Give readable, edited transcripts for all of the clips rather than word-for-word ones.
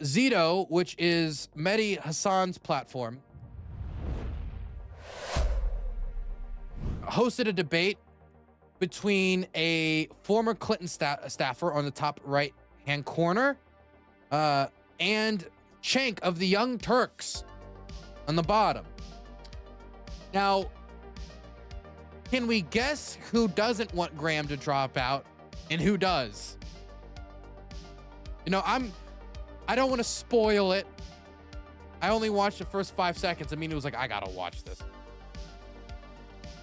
Zito, which is Mehdi Hasan's platform, hosted a debate between a former Clinton staffer on the top right-hand corner and Cenk of the Young Turks on the bottom. Now, can we guess who doesn't want Graham to drop out and who does? You know, I don't want to spoil it. I only watched the first 5 seconds. I mean, it was like, I gotta watch this.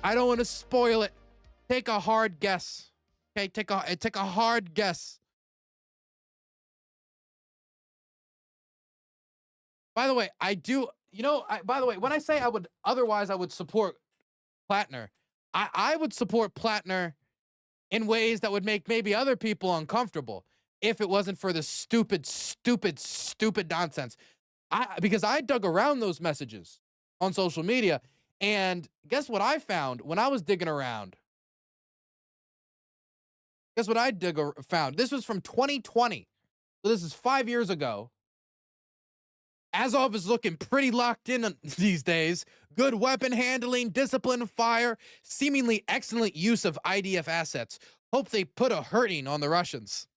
I don't want to spoil it. Take a hard guess. Okay, take a hard guess. By the way, I do, you know, by the way, when I say I would support Platner, I would support Platner in ways that would make maybe other people uncomfortable if it wasn't for the stupid nonsense. Because I dug around those messages on social media, and guess what I found when I was digging around? Guess what I found? This was from 2020. So this is 5 years ago. Azov is looking pretty locked in these days. Good weapon handling, disciplined fire, seemingly excellent use of IDF assets. Hope they put a hurting on the Russians.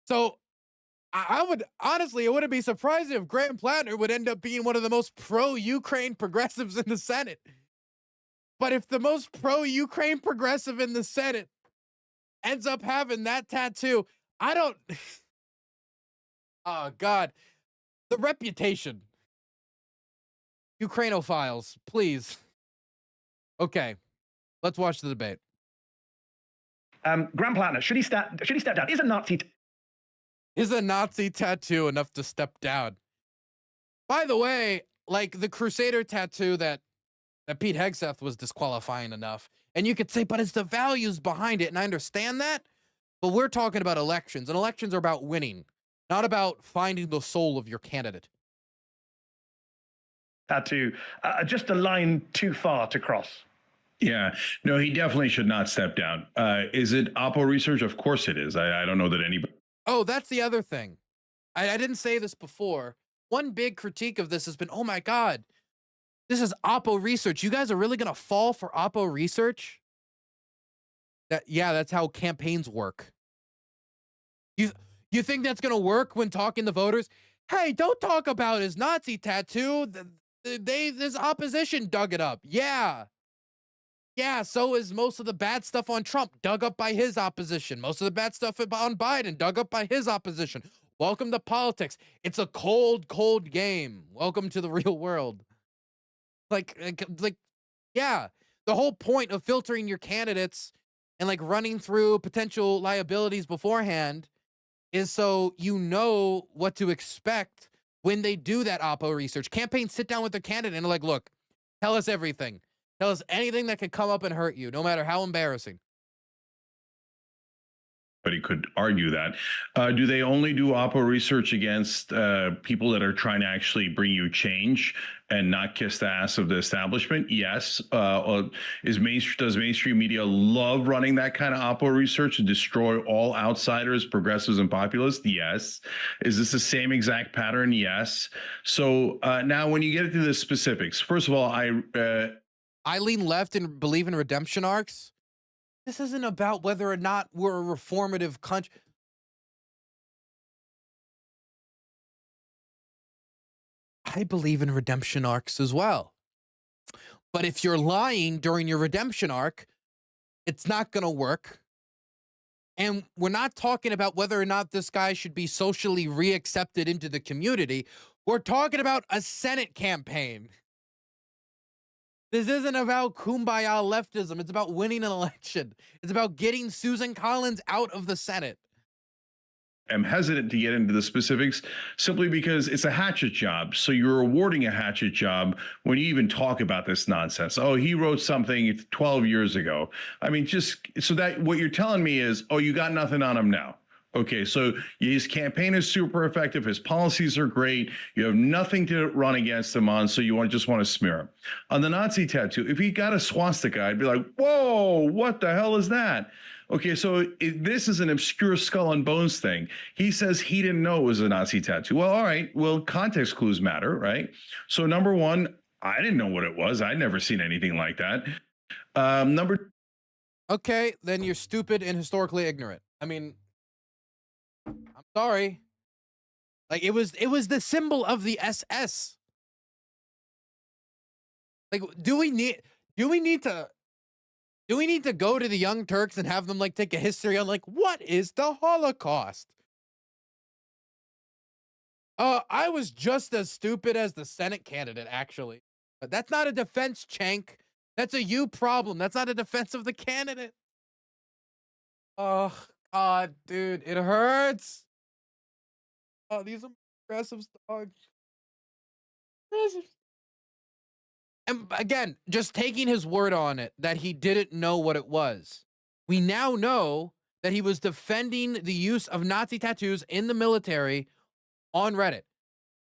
So I would, honestly, it wouldn't be surprising if Graham Platner would end up being one of the most pro-Ukraine progressives in the Senate. But if the most pro-Ukraine progressive in the Senate ends up having that tattoo, I don't... Oh, God. The reputation. Ukrainophiles, please. Okay. Let's watch the debate. Graham Platner, should he step down? Is a Nazi tattoo enough to step down? By the way, like the Crusader tattoo that Pete Hegseth was disqualifying enough. And you could say, but it's the values behind it. And I understand that. But we're talking about elections. And elections are about winning. Not about finding the soul of your candidate. Tattoo, just a line too far to cross. Yeah, no, he definitely should not step down. Is it Oppo research? Of course it is. I don't know that anybody. Oh, that's the other thing. I didn't say this before. One big critique of this has been, oh my God, this is Oppo research. You guys are really going to fall for Oppo research? Yeah, that's how campaigns work. You think that's going to work when talking to voters? Hey, don't talk about his Nazi tattoo. This opposition dug it up. Yeah. Yeah, so is most of the bad stuff on Trump dug up by his opposition. Most of the bad stuff on Biden dug up by his opposition. Welcome to politics. It's a cold, cold game. Welcome to the real world. Like, yeah. The whole point of filtering your candidates and like running through potential liabilities beforehand is so you know what to expect when they do that Oppo research. Campaigns sit down with their candidate and are like, look, tell us everything. Tell us anything that could come up and hurt you, no matter how embarrassing. But he could argue that. Do they only do Oppo research against people that are trying to actually bring you change and not kiss the ass of the establishment? Yes. Does mainstream media love running that kind of Oppo research to destroy all outsiders, progressives, and populists? Yes. Is this the same exact pattern? Yes. So now when you get into the specifics, first of all, I lean left and believe in redemption arcs. This isn't about whether or not we're a reformative country. I believe in redemption arcs as well. But if you're lying during your redemption arc, it's not going to work. And we're not talking about whether or not this guy should be socially reaccepted into the community. We're talking about a Senate campaign. This isn't about kumbaya leftism. It's about winning an election. It's about getting Susan Collins out of the Senate. I'm hesitant to get into the specifics simply because it's a hatchet job. So you're awarding a hatchet job when you even talk about this nonsense. Oh, he wrote something 12 years ago. I mean, just so that what you're telling me is, oh, you got nothing on him now. Okay, so his campaign is super effective. His policies are great. You have nothing to run against him on, so you just want to smear him. On the Nazi tattoo, if he got a swastika, I'd be like, whoa, what the hell is that? Okay, so this is an obscure skull and bones thing. He says he didn't know it was a Nazi tattoo. Well, all right. Well, context clues matter, right? So number one, I didn't know what it was. I'd never seen anything like that. Number Okay, then you're stupid and historically ignorant. I mean, I'm sorry. Like it was the symbol of the SS. Like, do we need to go to the Young Turks and have them like take a history on like what is the Holocaust? I was just as stupid as the Senate candidate, actually. But that's not a defense, Cenk. That's a you problem. That's not a defense of the candidate. Oh God, dude, it hurts. Oh, these are progressives, dog. Progressives. And again, just taking his word on it that he didn't know what it was. We now know that he was defending the use of Nazi tattoos in the military on Reddit.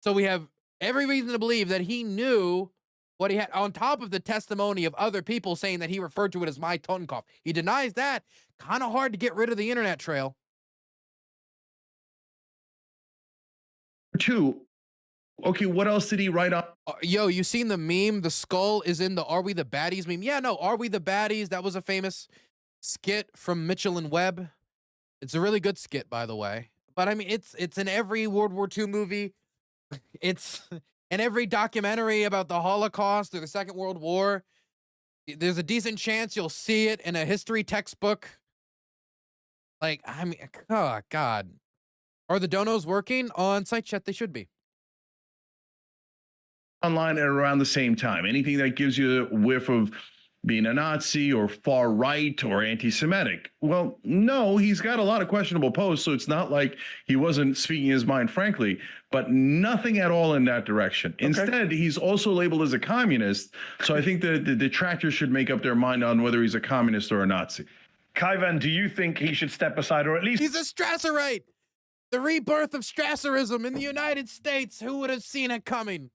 So we have every reason to believe that he knew what he had, on top of the testimony of other people saying that he referred to it as my Totenkopf. He denies that. Kind of hard to get rid of the internet trail. two, okay, what else did he write on? Yo, you seen the meme? The skull is in the "Are We the Baddies" meme. Yeah, no, "Are We the Baddies"? That was a famous skit from Mitchell and Webb. It's a really good skit, by the way. But I mean, it's in every World War II movie. It's in every documentary about the Holocaust or the Second World War. There's a decent chance you'll see it in a history textbook. Like, I mean, oh God. Are the donos working on site chat? They should be. Online at around the same time. Anything that gives you a whiff of being a Nazi or far right or anti-Semitic. Well, no, he's got a lot of questionable posts, so it's not like he wasn't speaking his mind, frankly, but nothing at all in that direction. Okay. Instead, he's also labeled as a communist, so I think the detractors should make up their mind on whether he's a communist or a Nazi. Kaivan, do you think he should step aside, or at least... He's a Strasserite! The rebirth of Strasserism in the United States. Who would have seen it coming?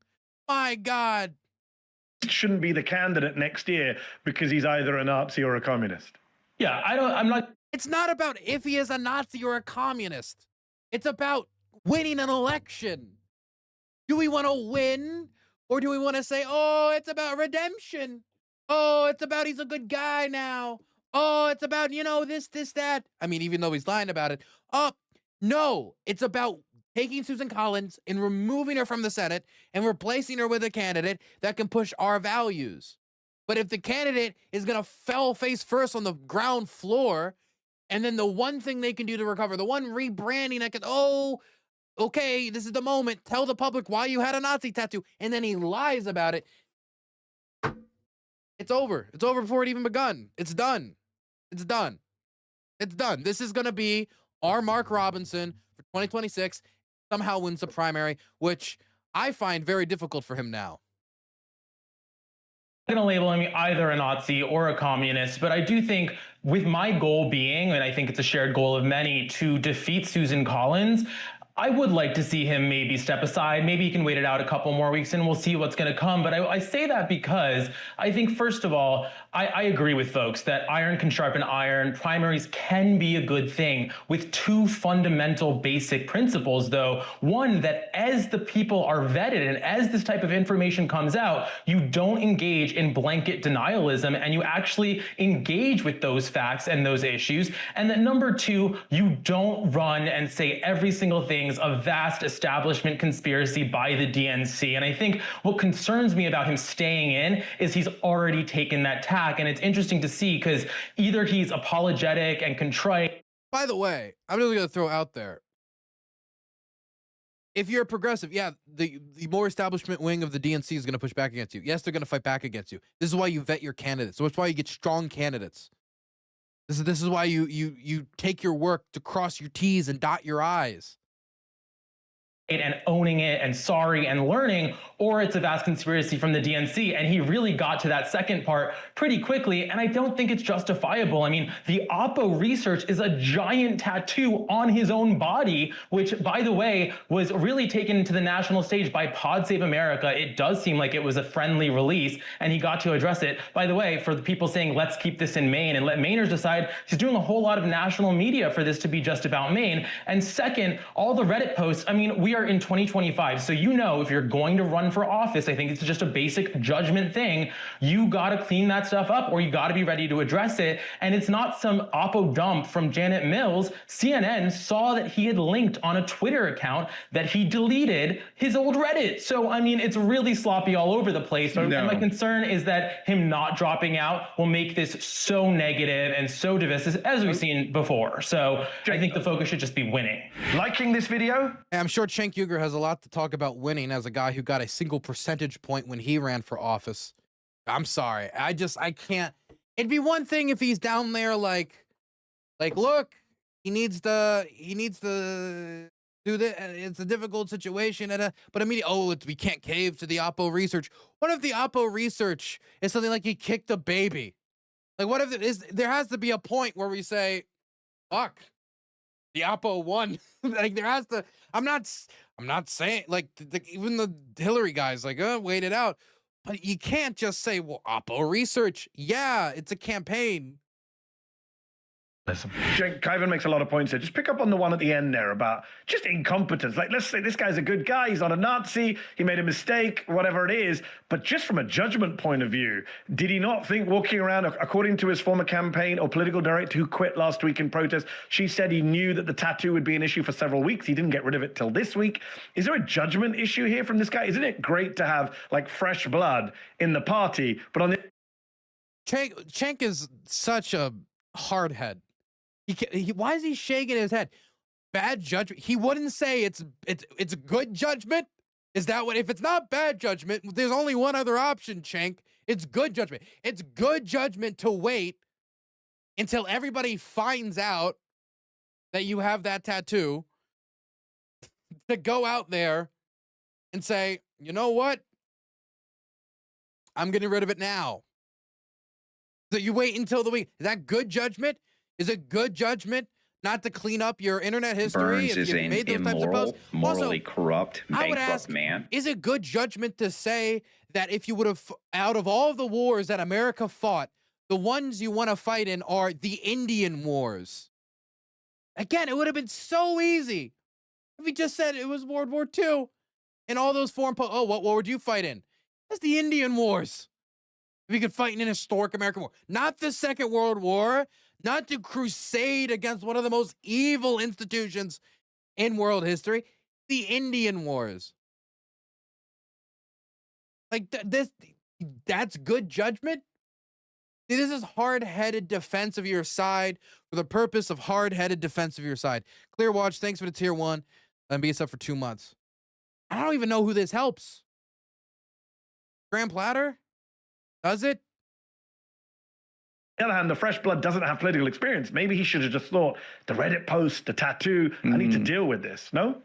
My God. Shouldn't be the candidate next year because he's either a Nazi or a communist. Yeah, I'm not. It's not about if he is a Nazi or a communist. It's about winning an election. Do we want to win, or do we want to say, oh, it's about redemption? Oh, it's about he's a good guy now. Oh, it's about, you know, this, that. I mean, even though he's lying about it. No, it's about taking Susan Collins and removing her from the Senate and replacing her with a candidate that can push our values. But if the candidate is going to fell face first on the ground floor, and then the one thing they can do to recover, the one rebranding that can, oh, okay, this is the moment, tell the public why you had a Nazi tattoo, and then he lies about it, it's over. It's over before it even begun. It's done. It's done. It's done. This is going to be our Mark Robinson for 2026. Somehow wins the primary, which I find very difficult for him now. I'm going to label him either a Nazi or a communist, but I do think with my goal being, and I think it's a shared goal of many, to defeat Susan Collins, I would like to see him maybe step aside. Maybe he can wait it out a couple more weeks and we'll see what's going to come. But I say that because I think, first of all, I agree with folks that iron can sharpen iron. Primaries can be a good thing with two fundamental basic principles, though. One, that as the people are vetted and as this type of information comes out, you don't engage in blanket denialism and you actually engage with those facts and those issues. And that number two, you don't run and say every single thing a vast establishment conspiracy by the DNC. And I think what concerns me about him staying in is he's already taken that tack. And it's interesting to see because either he's apologetic and contrite. By the way, I'm just going to throw out there, if you're a progressive, yeah, the more establishment wing of the DNC is going to push back against you. Yes, they're going to fight back against you. This is why you vet your candidates. So it's why you get strong candidates. This is why you take your work to cross your T's and dot your I's. and owning it and sorry and learning, or it's a vast conspiracy from the DNC. And he really got to that second part pretty quickly. And I don't think it's justifiable. I mean, the Oppo research is a giant tattoo on his own body, which, by the way, was really taken to the national stage by Pod Save America. It does seem like it was a friendly release, and he got to address it. By the way, for the people saying, let's keep this in Maine and let Mainers decide, he's doing a whole lot of national media for this to be just about Maine. And second, all the Reddit posts, I mean, we are in 2025. So, you know, if you're going to run for office, I think it's just a basic judgment thing. You got to clean that stuff up, or you got to be ready to address it. And it's not some Oppo dump from Janet Mills. CNN saw that he had linked on a Twitter account that he deleted his old Reddit. So, I mean, it's really sloppy all over the place. No. And my concern is that him not dropping out will make this so negative and so divisive, as we've seen before. So I think the focus should just be winning. Liking this video? I'm sure Cenk Uygur has a lot to talk about winning as a guy who got a single percentage point when he ran for office. I'm sorry. I can't. It'd be one thing if he's down there like, look, he needs to do this. It's a difficult situation. But immediately, we can't cave to the Oppo research. What if the Oppo research is something like he kicked a baby? Like, what if there has to be a point where we say, fuck, the Oppo won. Like, there has to. I'm not saying like even the Hillary guys like wait it out, but you can't just say, well, Oppo research, yeah, it's a campaign. Listen, Kaivan makes a lot of points there. Just pick up on the one at the end there about just incompetence. Like, let's say this guy's a good guy. He's not a Nazi. He made a mistake, whatever it is. But just from a judgment point of view, did he not think walking around, according to his former campaign or political director who quit last week in protest, she said he knew that the tattoo would be an issue for several weeks. He didn't get rid of it till this week. Is there a judgment issue here from this guy? Isn't it great to have like fresh blood in the party? But on the Cenk is such a hardhead. Why is he shaking his head? Bad judgment. He wouldn't say it's good judgment. Is that what? If it's not bad judgment, there's only one other option, Cenk. It's good judgment. It's good judgment to wait until everybody finds out that you have that tattoo, to go out there and say, you know what? I'm getting rid of it now. So you wait until the week. Is that good judgment? Is it good judgment not to clean up your internet history? Burns is an immoral, morally corrupt, bankrupt man. Is it good judgment to say that if you would have, out of all of the wars that America fought, the ones you want to fight in are the Indian Wars? Again, it would have been so easy if he just said it was World War II and all those foreign what war would you fight in? That's the Indian Wars. If you could fight in an historic American war, not the Second World War, not to crusade against one of the most evil institutions in world history, the Indian Wars. Like that's good judgment. This is hard-headed defense of your side for the purpose of hard-headed defense of your side. Clear Watch, thanks for the tier 1. And be up for 2 months. I don't even know who this helps. Graham Platner? Does it? On the other hand, the fresh blood doesn't have political experience. Maybe he should have just thought, the Reddit post, the tattoo, I need to deal with this. No?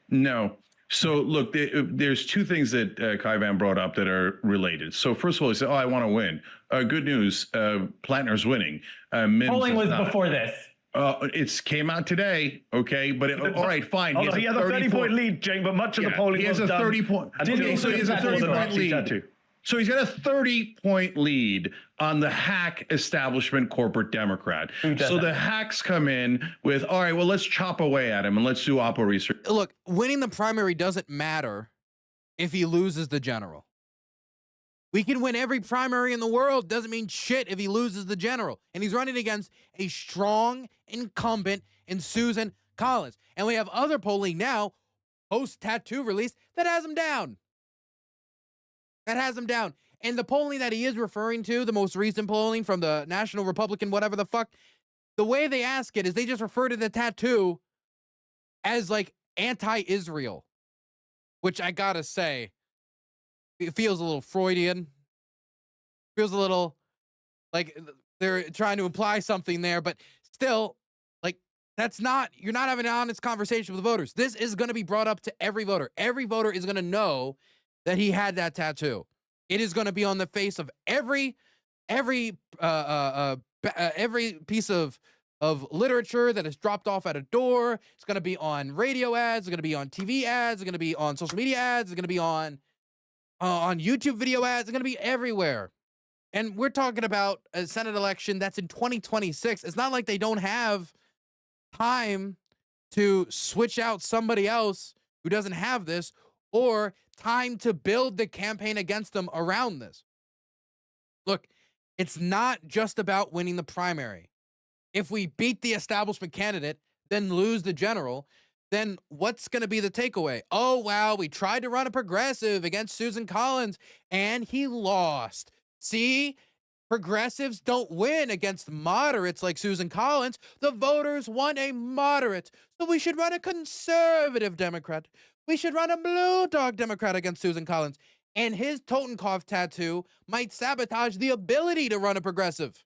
No. So look, there's two things that Kaivan brought up that are related. So first of all, he said, I want to win. Good news, Platner's winning. Polling was before this. It's came out today, okay? But all right, fine. He has a 30-point lead, Jane, but much of the polling he has was a 30-point. Okay, so he has a 30-point lead. Tattoo. So he's got a 30-point lead on the hack establishment corporate Democrat. So the hacks come in with, all right, well, let's chop away at him and let's do Oppo research. Look, winning the primary doesn't matter if he loses the general. We can win every primary in the world. Doesn't mean shit if he loses the general. And he's running against a strong incumbent in Susan Collins. And we have other polling now, post-tattoo release, that has him down. And the polling that he is referring to, the most recent polling from the National Republican, whatever the fuck, the way they ask it is they just refer to the tattoo as like anti-Israel, which I gotta say, it feels a little Freudian. Feels a little like they're trying to imply something there, but still, like, That's not, you're not having an honest conversation with the voters. This is going to be brought up to every voter. Every voter is going to know that he had that tattoo. It is going to be on the face of every piece of literature that is dropped off at a door. It's going to be on radio ads. It's going to be on TV ads. It's going to be on social media ads. It's going to be on YouTube video ads. It's going to be everywhere. And we're talking about a Senate election that's in 2026. It's not like they don't have time to switch out somebody else who doesn't have this, or time to build the campaign against them around this. Look, it's not just about winning the primary. If we beat the establishment candidate, then lose the general, then what's going to be the takeaway? Oh, wow, we tried to run a progressive against Susan Collins and he lost. See? Progressives don't win against moderates like Susan Collins. The voters want a moderate. So we should run a conservative Democrat. We should run a blue dog Democrat against Susan Collins. And his Totenkopf tattoo might sabotage the ability to run a progressive.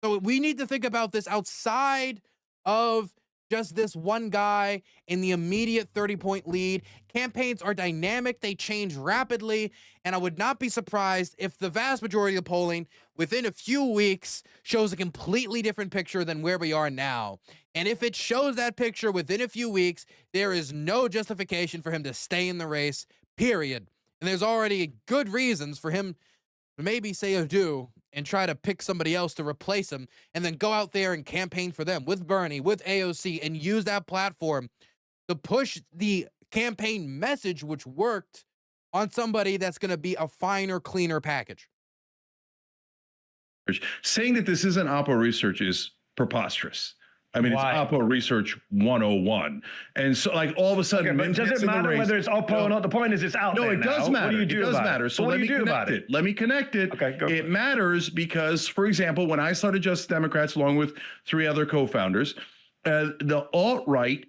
So we need to think about this outside of just this one guy in the immediate 30-point lead. Campaigns are dynamic. They change rapidly. And I would not be surprised if the vast majority of polling within a few weeks shows a completely different picture than where we are now. And if it shows that picture within a few weeks, there is no justification for him to stay in the race, period. And there's already good reasons for him to maybe say adieu and try to pick somebody else to replace him, and then go out there and campaign for them with Bernie, with AOC, and use that platform to push the campaign message, which worked, on somebody that's going to be a finer, cleaner package. Saying that this isn't Oppo research is preposterous. I mean, Why? it's Oppo Research 101. And so, like, all of a sudden, Okay, but does it matter whether it's Oppo or not? The point is it's out there. No, it does now. matter. What do you do it does about matter. it? So what let do me you do about connect it. Let me connect it. Okay, go for it matters because, for example, when I started Just Democrats along with 3 other co-founders, the alt-right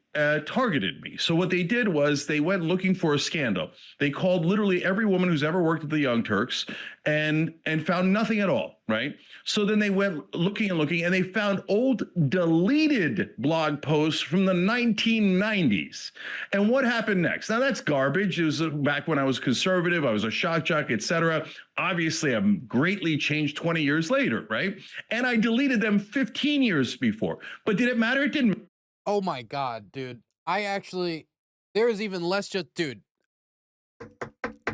targeted me. So what they did was they went looking for a scandal. They called literally every woman who's ever worked at the Young Turks and found nothing at all, right? So then they went looking and they found old deleted blog posts from the 1990s. And what happened next? Now that's garbage. It was back when I was conservative, I was a shock jock, etc. Obviously, I'm greatly changed 20 years later, right? And I deleted them 15 years before. But did it matter? It didn't. Oh my God, dude. There is even less dude.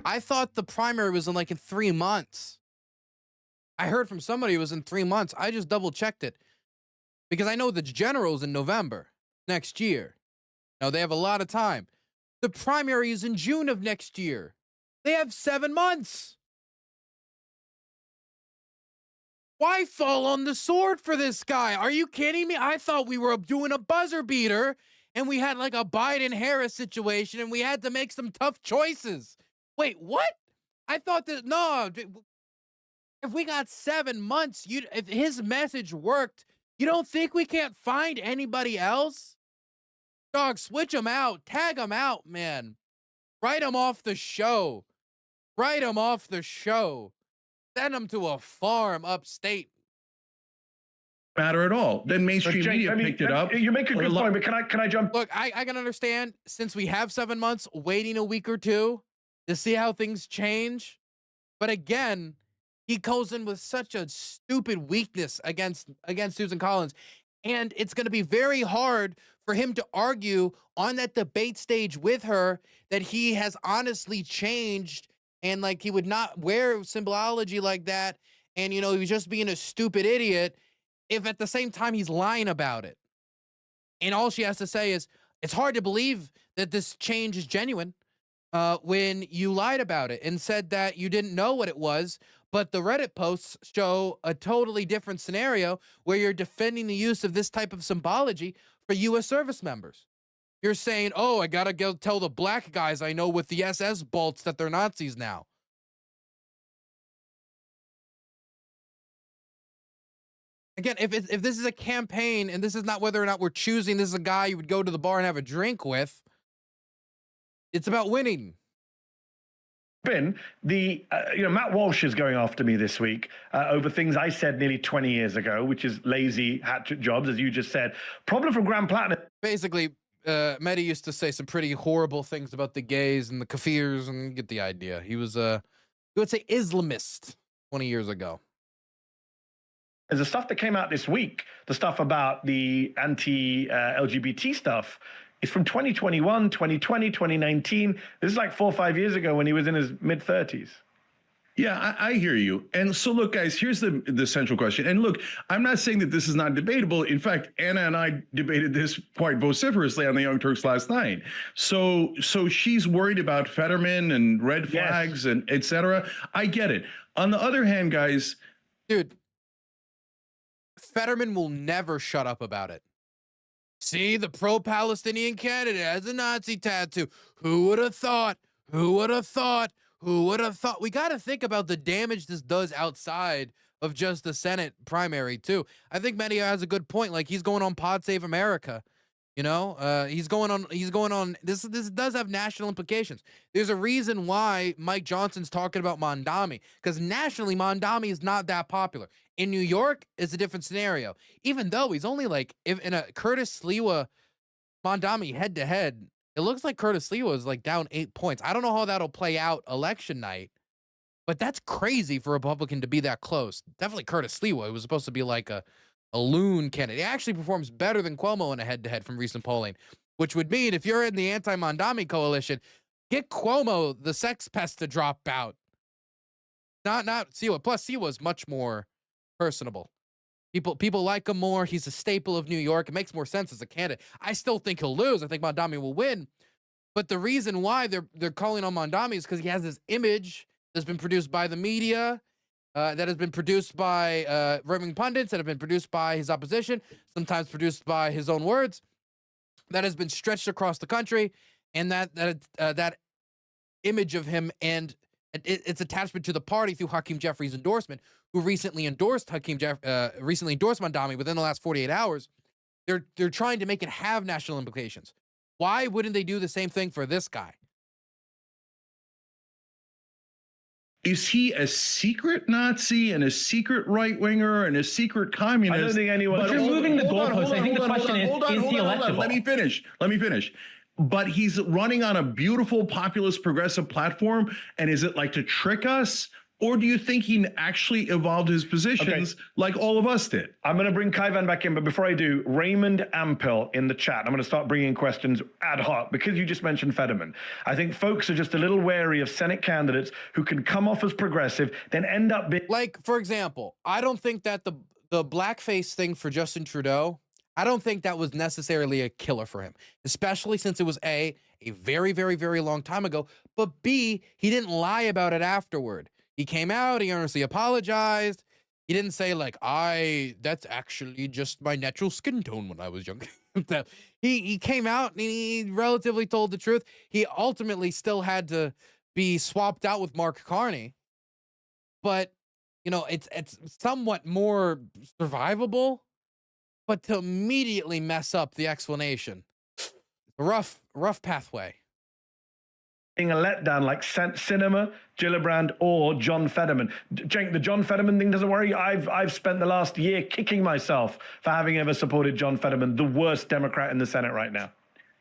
I thought the primary was in 3 months. I heard from somebody it was in 3 months. I just double checked it because I know the general's in November next year. Now they have a lot of time. The primary is in June of next year. They have 7 months. Why fall on the sword for this guy? Are you kidding me? I thought we were doing a buzzer beater and we had like a Biden-Harris situation and we had to make some tough choices. Wait, what? I thought that, no, if we got 7 months, if his message worked, you don't think we can't find anybody else? Dog, switch them out. Tag them out, man. Write them off the show. Write them off the show. Send them to a farm upstate. Matter at all. Then mainstream media picked it up. You make a good point, but can I jump? Look, I can understand, since we have 7 months, waiting a week or two to see how things change. But again, he goes in with such a stupid weakness against Susan Collins. And it's going to be very hard for him to argue on that debate stage with her that he has honestly changed and like he would not wear symbology like that. And, he was just being a stupid idiot if at the same time he's lying about it. And all she has to say is, it's hard to believe that this change is genuine when you lied about it and said that you didn't know what it was. But the Reddit posts show a totally different scenario where you're defending the use of this type of symbology for U.S. service members. You're saying, oh, I got to go tell the black guys I know with the SS bolts that they're Nazis now. Again, if this is a campaign and this is not whether or not we're choosing this is a guy you would go to the bar and have a drink with, it's about winning. been Matt Walsh is going after me this week over things I said nearly 20 years ago, which is lazy hat-trick jobs, as you just said. Problem from Graham Platner. Basically, Mehdi used to say some pretty horrible things about the gays and the kafirs, and you get the idea. He was you would say Islamist 20 years ago. There's the stuff that came out this week, the stuff about the anti-LGBT stuff, is from 2021, 2020, 2019. This is like 4 or 5 years ago when he was in his mid-30s. Yeah, I hear you. And so, look, guys, here's the central question. And look, I'm not saying that this is not debatable. In fact, Anna and I debated this quite vociferously on the Young Turks last night. So she's worried about Fetterman and red flags and et cetera. I get it. On the other hand, guys. Dude, Fetterman will never shut up about it. See, the pro-Palestinian candidate has a Nazi tattoo. Who would have thought? Who would have thought? Who would have thought? We got to think about the damage this does outside of just the Senate primary, too. I think Mehdi has a good point. Like, he's going on Pod Save America. You know, he's going on. This does have national implications. There's a reason why Mike Johnson's talking about Mondami, because nationally, Mondami is not that popular. In New York, it's a different scenario. Even though he's only like, if in a Curtis Sliwa Mondami head to head, it looks like Curtis Sliwa is like down 8 points. I don't know how that'll play out election night, but that's crazy for a Republican to be that close. Definitely Curtis Sliwa. It was supposed to be like a loon candidate. He actually performs better than Cuomo in a head-to-head from recent polling, which would mean if you're in the anti-Mondami coalition, get Cuomo, the sex pest, to drop out. Not Sliwa. Plus, Sliwa is much more personable. People like him more. He's a staple of New York. It makes more sense as a candidate. I still think he'll lose. I think Mondami will win. But the reason why they're calling on Mondami is because he has this image that's been produced by the media, that has been produced by right-wing pundits, that have been produced by his opposition, sometimes produced by his own words, that has been stretched across the country, and that image of him and its attachment to the party through Hakeem Jeffries' endorsement, who recently endorsed Mondami within the last 48 hours. They're trying to make it have national implications. Why wouldn't they do the same thing for this guy? Is he a secret Nazi and a secret right-winger and a secret communist? I don't think anyone. But you're moving the goalposts. I think the question is he electable? Let me finish. But he's running on a beautiful populist progressive platform. And is it like to trick us? Or do you think he actually evolved his positions like all of us did? I'm going to bring Kaivan back in, but before I do, Raymond Ampel in the chat. I'm going to start bringing questions ad hoc because you just mentioned Fetterman. I think folks are just a little wary of Senate candidates who can come off as progressive, then end up being... Like, for example, I don't think that the blackface thing for Justin Trudeau, I don't think that was necessarily a killer for him, especially since it was A, very, very, very long time ago, but B, he didn't lie about it afterward. He came out, he earnestly apologized. He didn't say like, that's actually just my natural skin tone when I was young. He came out and he relatively told the truth. He ultimately still had to be swapped out with Mark Carney. But, you know, it's somewhat more survivable, but to immediately mess up the explanation. Rough pathway. Being a letdown like Cinema, Gillibrand, or John Fetterman. Cenk, the John Fetterman thing doesn't worry you. I've spent the last year kicking myself for having ever supported John Fetterman, the worst Democrat in the Senate right now.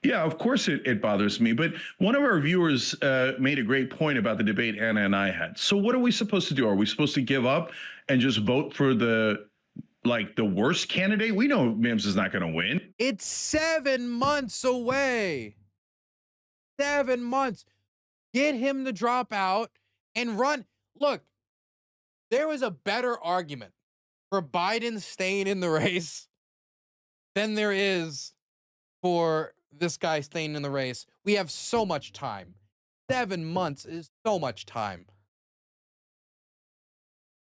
Yeah, of course it bothers me. But one of our viewers made a great point about the debate Anna and I had. So what are we supposed to do? Are we supposed to give up and just vote for the worst candidate? We know Mims is not going to win. It's 7 months away. 7 months. Get him to drop out and run. Look, there was a better argument for Biden staying in the race than there is for this guy staying in the race. We have so much time. 7 months is so much time.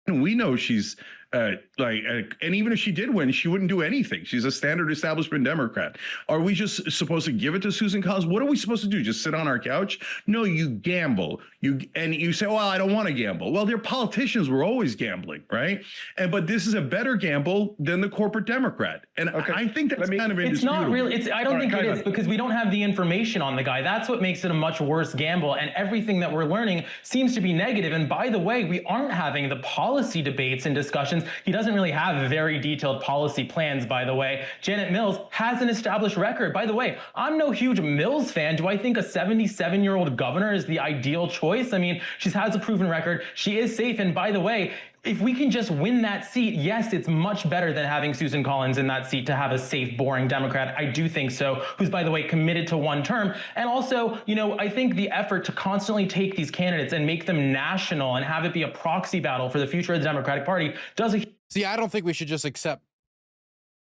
And we know she's And even if she did win, she wouldn't do anything. She's a standard establishment Democrat. Are we just supposed to give it to Susan Collins? What are we supposed to do? Just sit on our couch? No, you gamble. You say, well, I don't want to gamble. Well, their politicians were always gambling, right? But this is a better gamble than the corporate Democrat. And I think that's kind of indisputable. It's not really. I don't think it is, because we don't have the information on the guy. That's what makes it a much worse gamble. And everything that we're learning seems to be negative. And by the way, we aren't having the policy debates and discussions. He doesn't really have very detailed policy plans, by the way. Janet Mills has an established record. By the way, I'm no huge Mills fan. Do I think a 77-year-old governor is the ideal choice? I mean, she has a proven record. She is safe. And by the way, if we can just win that seat, yes, it's much better than having Susan Collins in that seat to have a safe, boring Democrat. I do think so, who's, by the way, committed to one term. And also, you know, I think the effort to constantly take these candidates and make them national and have it be a proxy battle for the future of the Democratic Party does a... See, I don't think we should just accept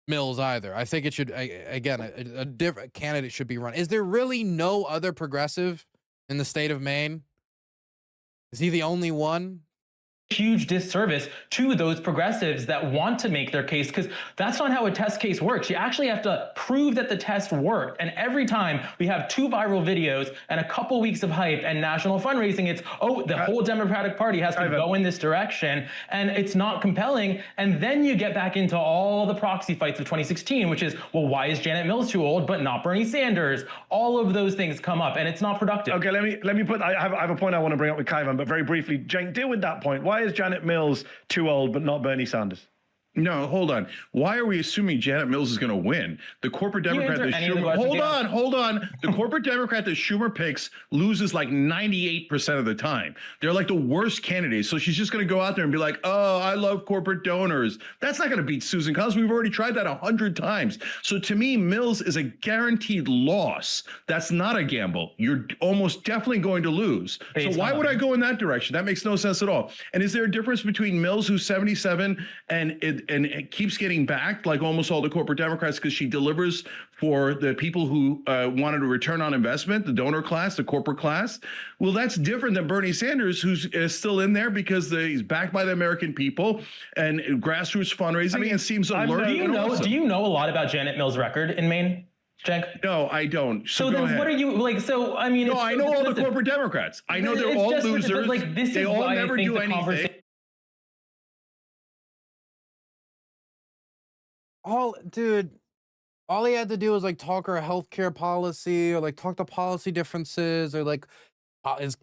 Mills either. I think it should, again, a different candidate should be run. Is there really no other progressive in the state of Maine? Is he the only one? Huge disservice to those progressives that want to make their case, because that's not how a test case works. You actually have to prove that the test worked. And every time we have 2 viral videos and a couple weeks of hype and national fundraising, it's, oh, the whole Democratic Party has to go in this direction, and it's not compelling. And then you get back into all the proxy fights of 2016, which is, well, why is Janet Mills too old but not Bernie Sanders? All of those things come up, and it's not productive. Okay, let me put, I have a point I want to bring up with Kaivan, but very briefly, Cenk, deal with that point. Why is Janet Mills too old but not Bernie Sanders? No, hold on. Why are we assuming Janet Mills is going to win? The corporate Democrat that Schumer... Hold on. The corporate Democrat that Schumer picks loses like 98% of the time. They're like the worst candidates. So she's just going to go out there and be like, oh, I love corporate donors. That's not going to beat Susan Collins. We've already tried that 100 times. So to me, Mills is a guaranteed loss. That's not a gamble. You're almost definitely going to lose. So why would I go in that direction? That makes no sense at all. And is there a difference between Mills, who's 77, and it keeps getting backed like almost all the corporate Democrats because she delivers for the people who wanted a return on investment, the donor class, the corporate class? Well, that's different than Bernie Sanders, who's still in there because he's backed by the American people and grassroots fundraising and seems alert. Do you know a lot about Janet Mills' record in Maine, Cenk? No, I don't. So then what are you like? So I mean, no, I know all the corporate Democrats. I know they're all losers. Like, this they is all why never I think do anything. All he had to do was like talk our healthcare policy, or like talk the policy differences, or like his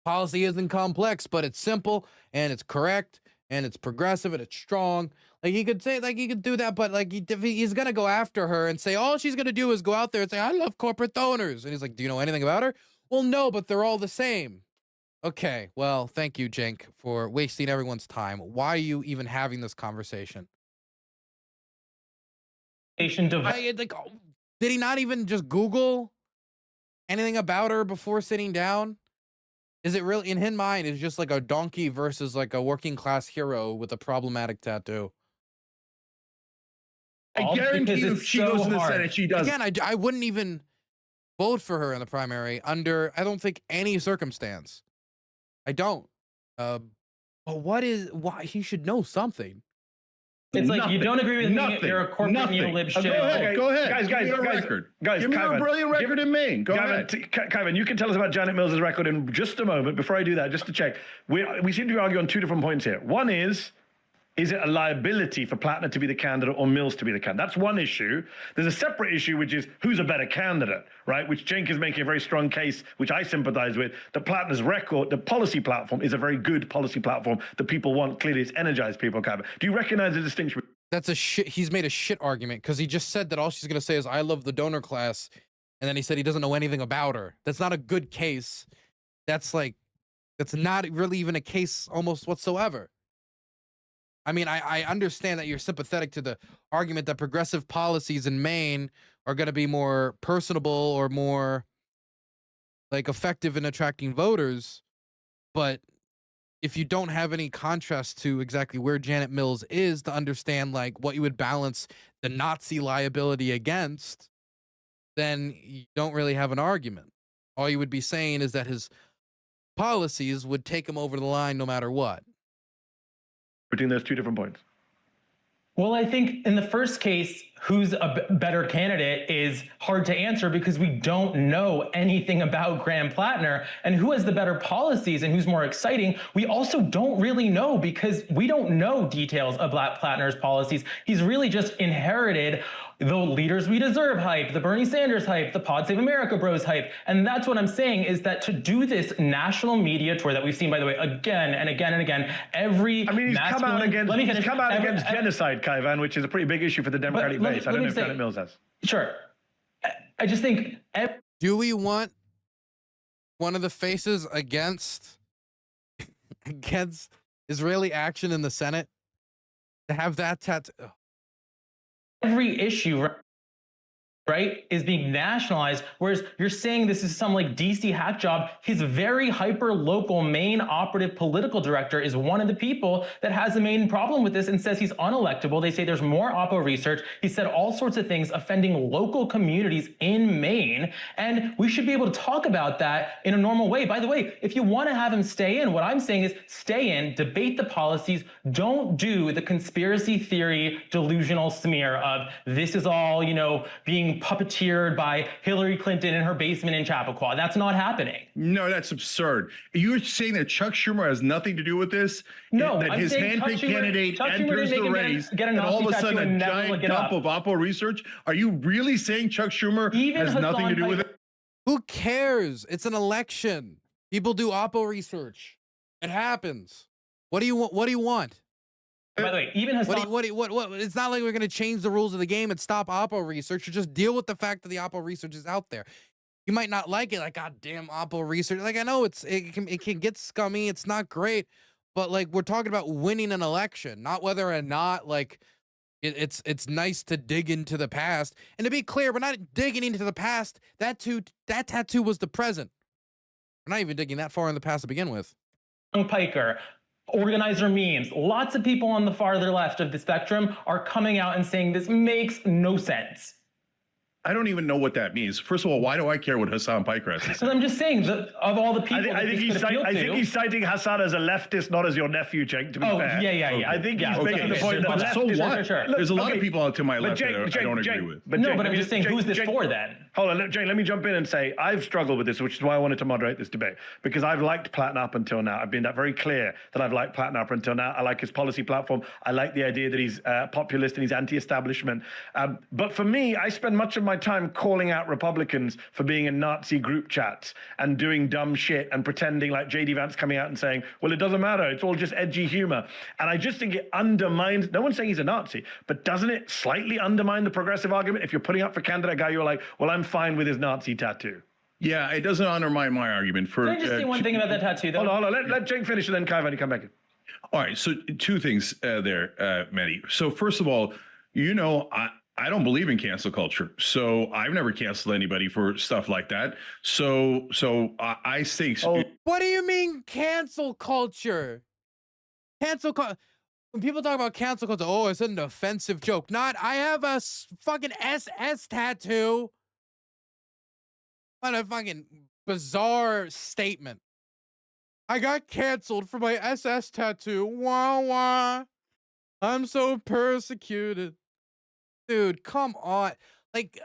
policy isn't complex, but it's simple and it's correct and it's progressive and it's strong. Like he could say, like he could do that, but like he's gonna go after her and say all she's gonna do is go out there and say, I love corporate donors. And he's like, do you know anything about her? Well, no, but they're all the same. Okay, well, thank you, Cenk, for wasting everyone's time. Why are you even having this conversation? Did he not even just Google anything about her before sitting down? Is it really, in his mind, is just like a donkey versus like a working class hero with a problematic tattoo? I guarantee you, if she goes to the Senate, she does. Again, I wouldn't even vote for her in the primary under, I don't think, any circumstance. I don't. But why he should know something. It's like, you don't agree with me, you're a corporate neo-lib shit. Go ahead. Guys, give me Kaivan, a brilliant record in Maine. Go ahead. Kaivan, you can tell us about Janet Mills' record in just a moment. Before I do that, just to check, we seem to be arguing on 2 different points here. One is it a liability for Platner to be the candidate or Mills to be the candidate? That's one issue. There's a separate issue, which is who's a better candidate, right? Which Cenk is making a very strong case, which I sympathize with, that Platner's record, the policy platform, is a very good policy platform that people want. Clearly, it's energized people, Kaivan. Do you recognize the distinction? That's a shit. He's made a shit argument because he just said that all she's going to say is, I love the donor class. And then he said he doesn't know anything about her. That's not a good case. That's not really even a case almost whatsoever. I mean, I understand that you're sympathetic to the argument that progressive policies in Maine are going to be more personable or more like effective in attracting voters. But if you don't have any contrast to exactly where Janet Mills is to understand like what you would balance the Nazi liability against, then you don't really have an argument. All you would be saying is that his policies would take him over the line no matter what. Between those 2 different points. Well, I think in the first case, who's a better candidate is hard to answer because we don't know anything about Graham Platner, and who has the better policies and who's more exciting. We also don't really know because we don't know details of Platner's policies. He's really just inherited the Leaders We Deserve hype, the Bernie Sanders hype, the Pod Save America Bros hype. And that's what I'm saying is that to do this national media tour that we've seen, by the way, again and again and again, every I mean, he's come out against genocide, Kaivan, which is a pretty big issue for the Democratic base. I don't know if Janet Mills has. Sure. I just think... Do we want one of the faces against Israeli action in the Senate to have that tattoo? Every issue, right, is being nationalized, whereas you're saying this is some like DC hack job. His very hyper local main operative political director is one of the people that has the main problem with this and says he's unelectable. They say there's more Oppo research. He said all sorts of things offending local communities in Maine, and we should be able to talk about that in a normal way. By the way, if you want to have him stay in, what I'm saying is stay in, debate the policies, don't do the conspiracy theory delusional smear of this is all, you know, being puppeteered by Hillary Clinton in her basement in Chappaqua. That's not happening. No, that's absurd. You're saying that Chuck Schumer has nothing to do with this? No, that his handpicked candidate enters the race, and all of a sudden a giant dump of Oppo research? Are you really saying Chuck Schumer has nothing to do with it? Who cares? It's an election. People do Oppo research. It happens. What do you want? What do you want? By the way, even Hasan, what? It's not like we're going to change the rules of the game and stop Oppo research. Or just deal with the fact that the Oppo research is out there. You might not like it, like goddamn Oppo research. Like I know it can get scummy. It's not great, but like we're talking about winning an election, not whether or not like it's nice to dig into the past. And to be clear, we're not digging into the past. That tattoo was the present. We're not even digging that far in the past to begin with. Piker, organizer memes, lots of people on the farther left of the spectrum are coming out and saying this makes no sense. I don't even know what that means. First of all, why do I care what Hasan Piker has to say? Because I'm just saying that of all the people, I think he's citing Hasan as a leftist, not as your nephew, Cenk. To be fair, yeah. I think he's making the point that so leftists. what? Sure. There's a lot of people out to my left that I don't agree with. But I'm just saying, who's this for then? Hold on, Jane, let me jump in and say I've struggled with this, which is why I wanted to moderate this debate, because I've liked Platner up until now. I've been that very clear that I've liked Platner up until now. I like his policy platform. I like the idea that he's populist and he's anti-establishment. But for me, I spend much of my time calling out Republicans for being in Nazi group chats and doing dumb shit and pretending like J.D. Vance coming out and saying, well, it doesn't matter. It's all just edgy humor. And I just think it undermines, no one's saying he's a Nazi, but doesn't it slightly undermine the progressive argument if you're putting up for candidate guy, you're like, well, I'm fine with his Nazi tattoo. Yeah, it doesn't undermine my argument. Can I just say one thing about that tattoo, though? Hold on. Let Cenk finish and then Kaivan, you come back in. All right, so two things there, Mehdi. So first of all, you know, I don't believe in cancel culture, so I've never canceled anybody for stuff like that. So I say. What do you mean cancel culture? When people talk about cancel culture, oh, it's an offensive joke. Not, I have a fucking SS tattoo. What a fucking bizarre statement. I got canceled for my SS tattoo. Wah, wah. I'm so persecuted. Dude, come on. Like,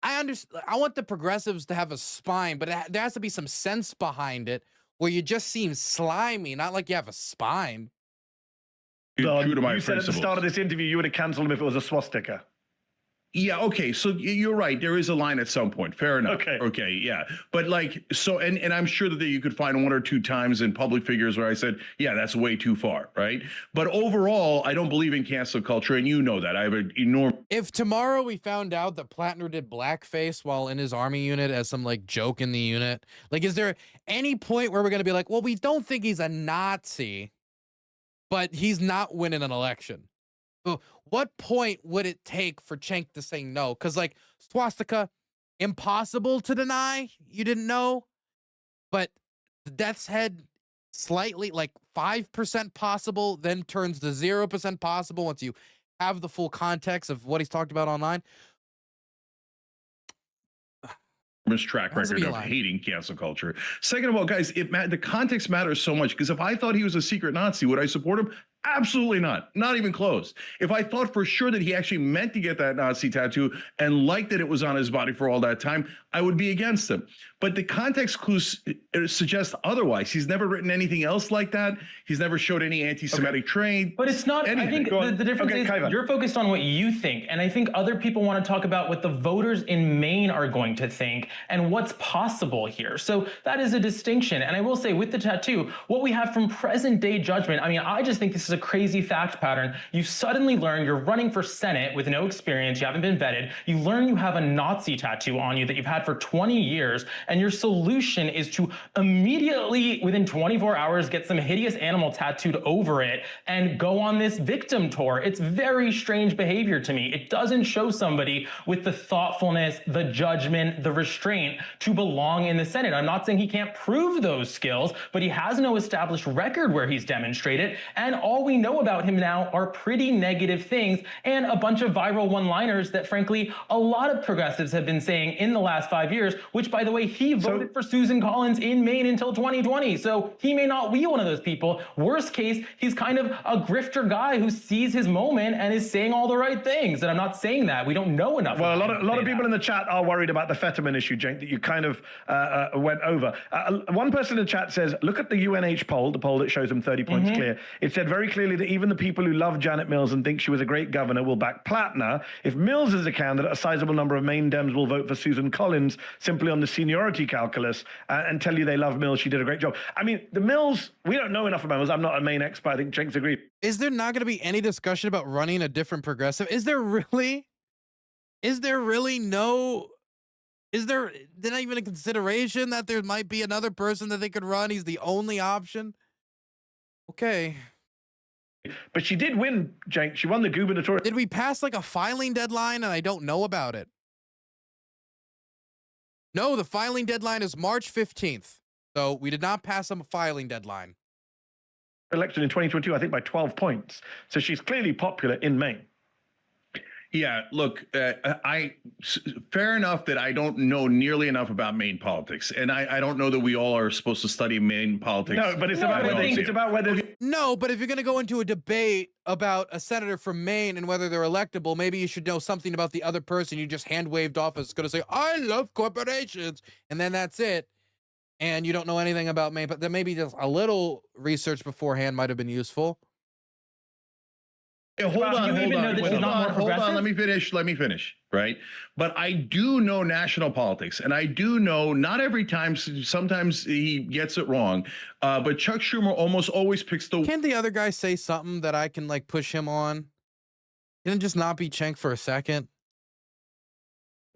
I understand. I want the progressives to have a spine, but there has to be some sense behind it where you just seem slimy, not like you have a spine. True to my you said at the start of this interview you would have canceled him if it was a swastika. Yeah, okay, so you're right. There is a line at some point. Fair enough. Okay, yeah. But like, so, and I'm sure that you could find one or two times in public figures where I said, yeah, that's way too far, right? But overall, I don't believe in cancel culture, and you know that. I have an enormous... If tomorrow we found out that Platner did blackface while in his army unit as some like joke in the unit, like, is there any point where we're going to be like, well, we don't think he's a Nazi, but he's not winning an election? So what point would it take for Cenk to say no? Because like swastika, impossible to deny. You didn't know, but the death's head slightly like 5% possible, then turns to 0% possible once you have the full context of what he's talked about online. Track record of hating cancel culture. Second of all, guys, the context matters so much, because if I thought he was a secret Nazi, would I support him? Absolutely not. Not even close. If I thought for sure that he actually meant to get that Nazi tattoo and liked that it was on his body for all that time, I would be against him. But the context clues suggest otherwise. He's never written anything else like that. He's never showed any anti-Semitic trait. But it's not, anything. I think the difference is Kaivan. you're focused on what you think. And I think other people want to talk about what the voters in Maine are going to think and what's possible here. So that is a distinction. And I will say with the tattoo, what we have from present day judgment, I mean, I just think this is a crazy fact pattern. You suddenly learn you're running for Senate with no experience. You haven't been vetted. You learn you have a Nazi tattoo on you that you've had for 20 years. And your solution is to immediately, within 24 hours, get some hideous animal tattooed over it and go on this victim tour. It's very strange behavior to me. It doesn't show somebody with the thoughtfulness, the judgment, the restraint to belong in the Senate. I'm not saying he can't prove those skills, but he has no established record where he's demonstrated. And all we know about him now are pretty negative things and a bunch of viral one-liners that, frankly, a lot of progressives have been saying in the last 5 years, which, by the way, he voted for Susan Collins in Maine until 2020. So he may not be one of those people. Worst case, he's kind of a grifter guy who sees his moment and is saying all the right things. And I'm not saying that. We don't know enough. Well, a lot of people in the chat are worried about the Fetterman issue, Cenk, that you kind of went over. One person in the chat says, look at the UNH poll, the poll that shows him 30 points clear. It said very clearly that even the people who love Janet Mills and think she was a great governor will back Platner. If Mills is a candidate, a sizable number of Maine Dems will vote for Susan Collins simply on the seniority calculus and tell you they love Mills. She did a great job. I mean, the Mills, we don't know enough about Mills. I'm not a Maine expert. I think Cenk's agreed. Is there not going to be any discussion about running a different progressive? Is there really? Is there really no? Is there not even a consideration that there might be another person that they could run? He's the only option. Okay. But she did win, Cenk. She won the gubernatorial. Did we pass like a filing deadline and I don't know about it? No, the filing deadline is March 15th. So we did not pass a filing deadline. Election in 2022, I think by 12 points. So she's clearly popular in Maine. Yeah, look, fair enough that I don't know nearly enough about Maine politics, and I don't know that we all are supposed to study Maine politics. No, but it's about whether No, but if you're going to go into a debate about a senator from Maine and whether they're electable, maybe you should know something about the other person you just hand waved off as going to say, I love corporations, and then that's it. And you don't know anything about Maine, but then maybe just a little research beforehand might have been useful. Yeah, hold on. Let me finish. Right. But I do know national politics, and I do know not every time, sometimes he gets it wrong. But Chuck Schumer almost always picks the. Can the other guy say something that I can like push him on? Can it just not be Cenk for a second?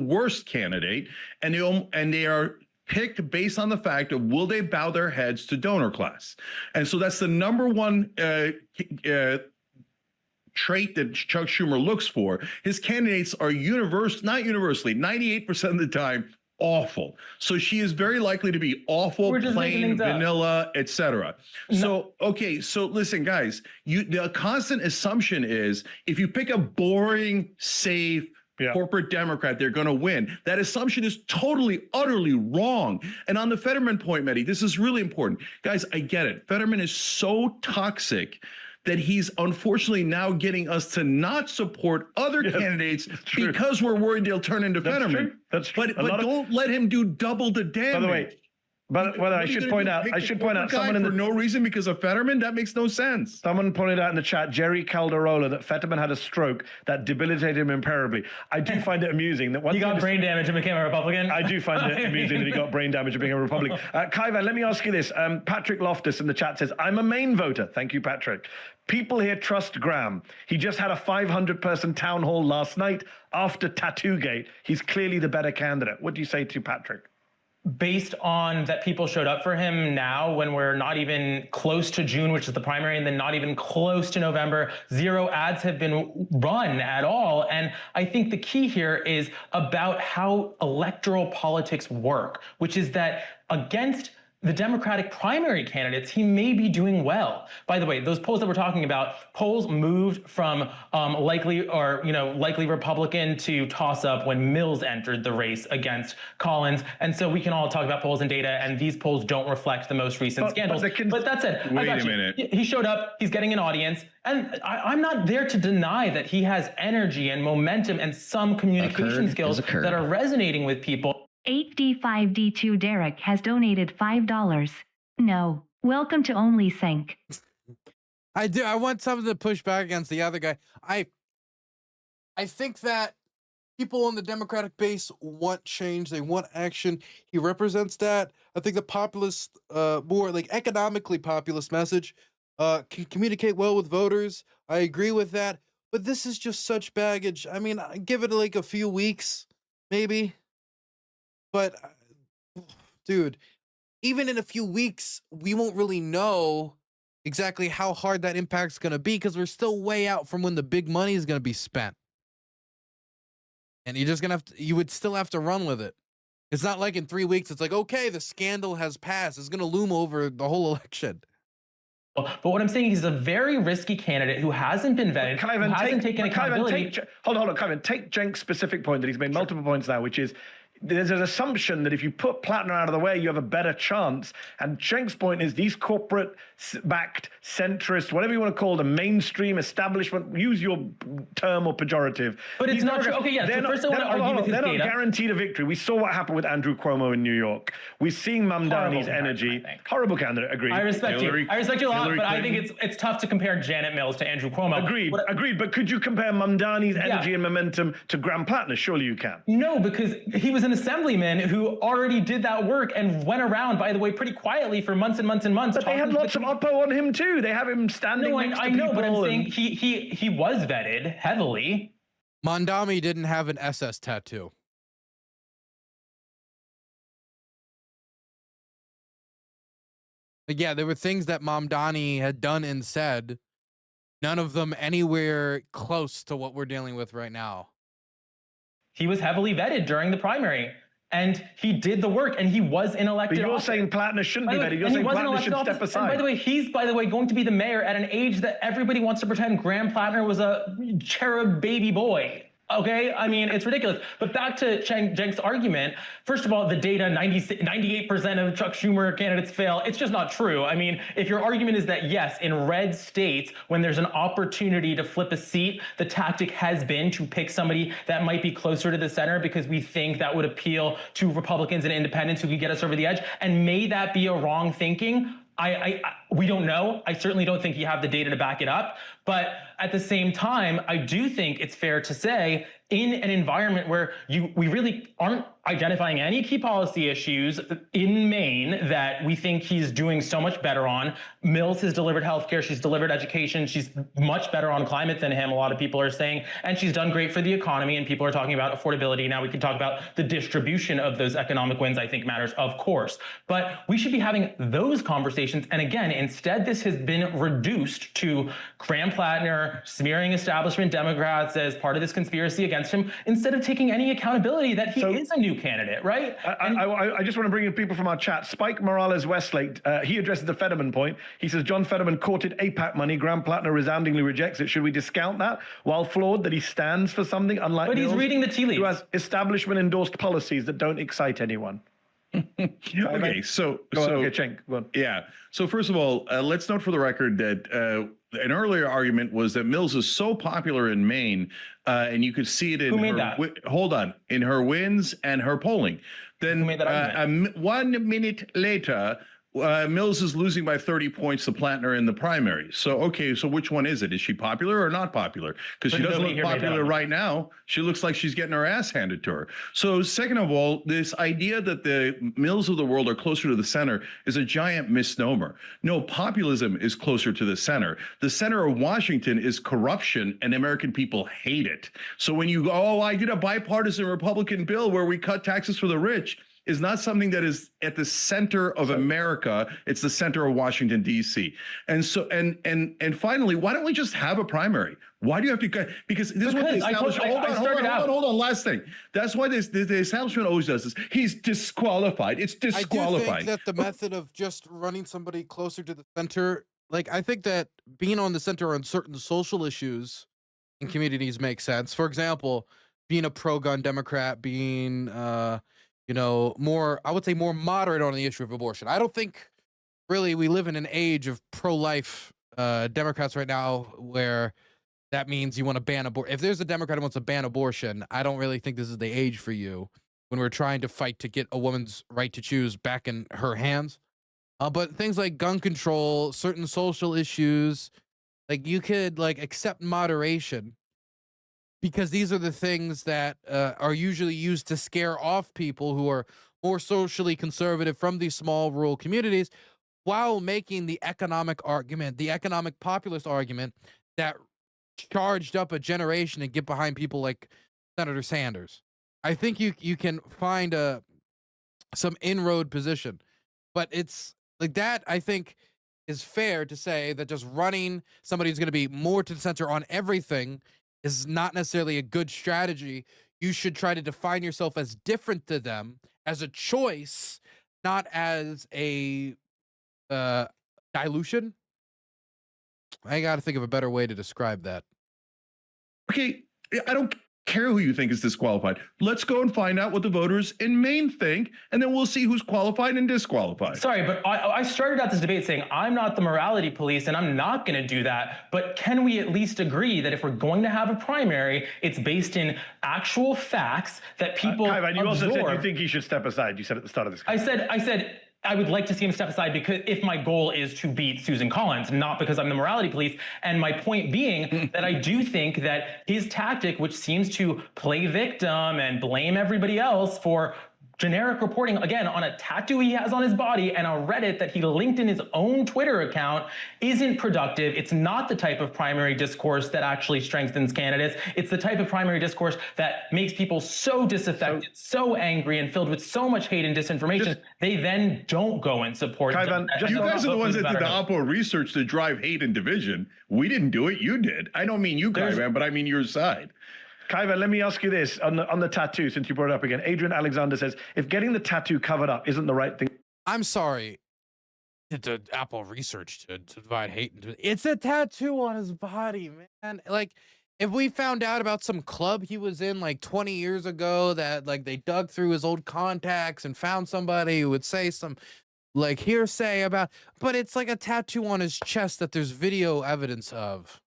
Worst candidate, and they are picked based on the fact of will they bow their heads to donor class, and so that's the number one trait that Chuck Schumer looks for. His candidates are not universally, 98% of the time, awful. So she is very likely to be awful, plain, vanilla, etc. So, okay, so listen, guys, the constant assumption is if you pick a boring, safe, corporate Democrat, they're going to win. That assumption is totally, utterly wrong. And on the Fetterman point, Mehdi, this is really important. Guys, I get it. Fetterman is so toxic that he's unfortunately now getting us to not support other candidates because we're worried they'll turn into Fetterman. That's true. But don't let him do double the damage. By the way, but I should point out someone for no reason because of Fetterman, that makes no sense. Someone pointed out in the chat, Jerry Calderola, that Fetterman had a stroke that debilitated him imperably. I do find it amusing that he got brain damage and became a Republican. I do find it amusing that he got brain damage and became a Republican. Kaivan, let me ask you this. Patrick Loftus in the chat says, I'm a Maine voter. Thank you, Patrick. People here trust Graham. He just had a 500-person town hall last night after Tattoogate. He's clearly the better candidate. What do you say to Patrick? Based on that people showed up for him now when we're not even close to June, which is the primary, and then not even close to November, 0 ads have been run at all. And I think the key here is about how electoral politics work, which is that against the Democratic primary candidates, he may be doing well. By the way, those polls that we're talking about, polls moved from likely Republican to toss up when Mills entered the race against Collins. And so we can all talk about polls and data, and these polls don't reflect the most recent scandals. But that said, wait a minute. He showed up, he's getting an audience, and I'm not there to deny that he has energy and momentum and some communication skills that are resonating with people. 8D5D2 Derek has donated $5. No. Welcome to Only Sync. I want something to push back against the other guy. I think that people in the Democratic base want change. They want action. He represents that. I think the populist, more like economically populist message can communicate well with voters. I agree with that. But this is just such baggage. I mean, give it like a few weeks, maybe. But, dude, even in a few weeks, we won't really know exactly how hard that impact's going to be because we're still way out from when the big money is going to be spent. And you're just going to you would still have to run with it. It's not like in 3 weeks, it's like, okay, the scandal has passed. It's going to loom over the whole election. But what I'm saying is he's a very risky candidate who hasn't been vetted, Kaivan, who hasn't taken accountability. Hold on, Kaivan. Take Cenk's specific point that he's made multiple points now, which is there's an assumption that if you put Platner out of the way, you have a better chance. And Cenk's point is these corporate-backed, centrist, whatever you want to call them, mainstream establishment, use your term or pejorative. But it's not true. Okay, yeah, so first I want to argue with his data. They're not guaranteed a victory. We saw what happened with Andrew Cuomo in New York. We've seen Mamdani's energy. Horrible candidate, agreed. I respect you. I respect you a lot, but I think it's tough to compare Janet Mills to Andrew Cuomo. Agreed. But could you compare Mamdani's energy and momentum to Graham Platner? Surely you can. No, because he was an assemblyman who already did that work and went around, by the way, pretty quietly for months and months and months. But they had lots of oppo on him too. They have him standing next to people. I know, but I'm saying he was vetted heavily. Mamdani didn't have an SS tattoo. But yeah, there were things that Mamdani had done and said, none of them anywhere close to what we're dealing with right now. He was heavily vetted during the primary, and he did the work, and he was in elected office. But you're saying Platner shouldn't be vetted. You're saying Platner should step aside. And by the way, he's, going to be the mayor at an age that everybody wants to pretend Graham Platner was a cherub baby boy. Okay, I mean, it's ridiculous. But back to Cenk's argument, first of all, the data, 98% of Chuck Schumer candidates fail. It's just not true. I mean, if your argument is that, yes, in red states, when there's an opportunity to flip a seat, the tactic has been to pick somebody that might be closer to the center because we think that would appeal to Republicans and independents who could get us over the edge. And may that be a wrong thinking? We don't know. I certainly don't think you have the data to back it up. But at the same time, I do think it's fair to say in an environment where we really aren't identifying any key policy issues in Maine that we think he's doing so much better on. Mills has delivered healthcare. She's delivered education. She's much better on climate than him, a lot of people are saying. And she's done great for the economy, and people are talking about affordability. Now we can talk about the distribution of those economic wins, I think matters, of course. But we should be having those conversations. And again, instead, this has been reduced to Graham Platner smearing establishment Democrats as part of this conspiracy against him, instead of taking any accountability that he is a new candidate, right? I just want to bring in people from our chat. Spike Morales-Westlake, he addresses the Fetterman point. He says, John Fetterman courted AIPAC money. Graham Platner resoundingly rejects it. Should we discount that? While flawed that he stands for something, unlike But Mills, he's reading the tea leaves. who has establishment-endorsed policies that don't excite anyone. Okay, so Cenk, go on. Yeah. So first of all, let's note for the record that an earlier argument was that Mills is so popular in Maine, and you could see it in in her wins and her polling. Then Who made that argument? 1 minute later, Mills is losing by 30 points to Platner in the primary. So, okay, so which one is it? Is she popular or not popular? Because she doesn't look popular right now. She looks like she's getting her ass handed to her. So, second of all, this idea that the Mills of the world are closer to the center is a giant misnomer. No, populism is closer to the center. The center of Washington is corruption, and American people hate it. So when you go, oh, I did a bipartisan Republican bill where we cut taxes for the rich, is not something that is at the center of America. It's the center of Washington, D.C. And so, and finally, why don't we just have a primary? Why do you have to? Because this is what the establishment. Hold on. Last thing. That's why the establishment always does this. He's disqualified. It's disqualified. I do think that the method of just running somebody closer to the center, like I think that being on the center on certain social issues in communities makes sense. For example, being a pro-gun Democrat, being more, I would say more moderate on the issue of abortion. I don't think really we live in an age of pro-life Democrats right now where that means you want to ban abortion. If there's a Democrat who wants to ban abortion, I don't really think this is the age for you when we're trying to fight to get a woman's right to choose back in her hands. But things like gun control, certain social issues, like you could like accept moderation because these are the things that are usually used to scare off people who are more socially conservative from these small rural communities, while making the economic argument, the economic populist argument that charged up a generation and get behind people like Senator Sanders. I think you can find some inroad position, but it's like that. I think is fair to say that just running somebody who's going to be more to the center on everything is not necessarily a good strategy. You should try to define yourself as different to them, as a choice, not as a dilution. I got to think of a better way to describe that. Okay, I don't care who you think is disqualified. Let's go and find out what the voters in Maine think, and then we'll see who's qualified and disqualified. Sorry, but I started out this debate saying I'm not the morality police and I'm not going to do that. But can we at least agree that if we're going to have a primary, it's based in actual facts that people Kaivan, you absorb. also said you think he should step aside. You said at the start of this. I said I would like to see him step aside because if my goal is to beat Susan Collins, not because I'm the morality police. And my point being that I do think that his tactic, which seems to play victim and blame everybody else for generic reporting, again, on a tattoo he has on his body and a Reddit that he linked in his own Twitter account, isn't productive. It's not the type of primary discourse that actually strengthens candidates. It's the type of primary discourse that makes people so disaffected, so angry, and filled with so much hate and disinformation, they then don't go and support Kaivan, you guys are the ones that did the Oppo research to drive hate and division. We didn't do it. You did. I don't mean you, Kaivan, but I mean your side. Kaivan, let me ask you this on the tattoo, since you brought it up again. Adrian Alexander says, if getting the tattoo covered up isn't the right thing. I'm sorry. The Apple research to divide hate into it's a tattoo on his body, man. Like, if we found out about some club he was in like 20 years ago that like they dug through his old contacts and found somebody who would say some like hearsay about, but it's like a tattoo on his chest that there's video evidence of.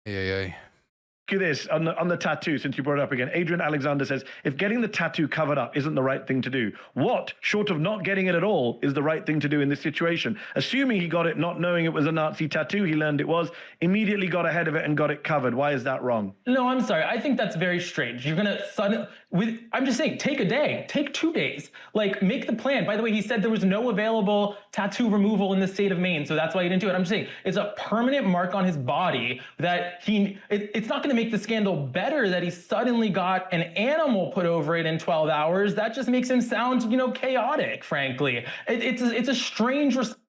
Yeah. Do this on the tattoo, since you brought it up again. Adrian Alexander says, if getting the tattoo covered up isn't the right thing to do, what, short of not getting it at all, is the right thing to do in this situation? Assuming he got it not knowing it was a Nazi tattoo, he learned it was, immediately got ahead of it and got it covered. Why is that wrong? No, I'm sorry. I think that's very strange. You're going to I'm just saying, take a day, take 2 days, like make the plan. By the way, he said there was no available tattoo removal in the state of Maine, so that's why he didn't do it. I'm just saying it's a permanent mark on his body that it's not going to make the scandal better that he suddenly got an animal put over it in 12 hours. That just makes him sound, chaotic, frankly. It's a strange response.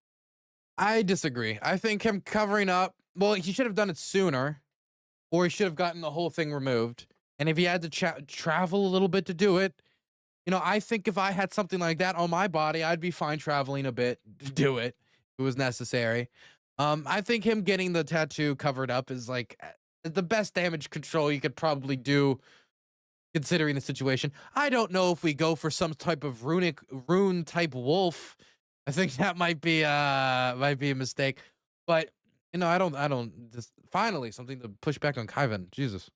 I disagree. I think him covering up, well, he should have done it sooner, or he should have gotten the whole thing removed. And if he had to travel a little bit to do it, I think if I had something like that on my body, I'd be fine traveling a bit to do it if it was necessary. I think him getting the tattoo covered up is like the best damage control you could probably do considering the situation. I don't know if we go for some type of rune type wolf. I think that might be a mistake. But I don't just finally something to push back on Kaivan. Jesus.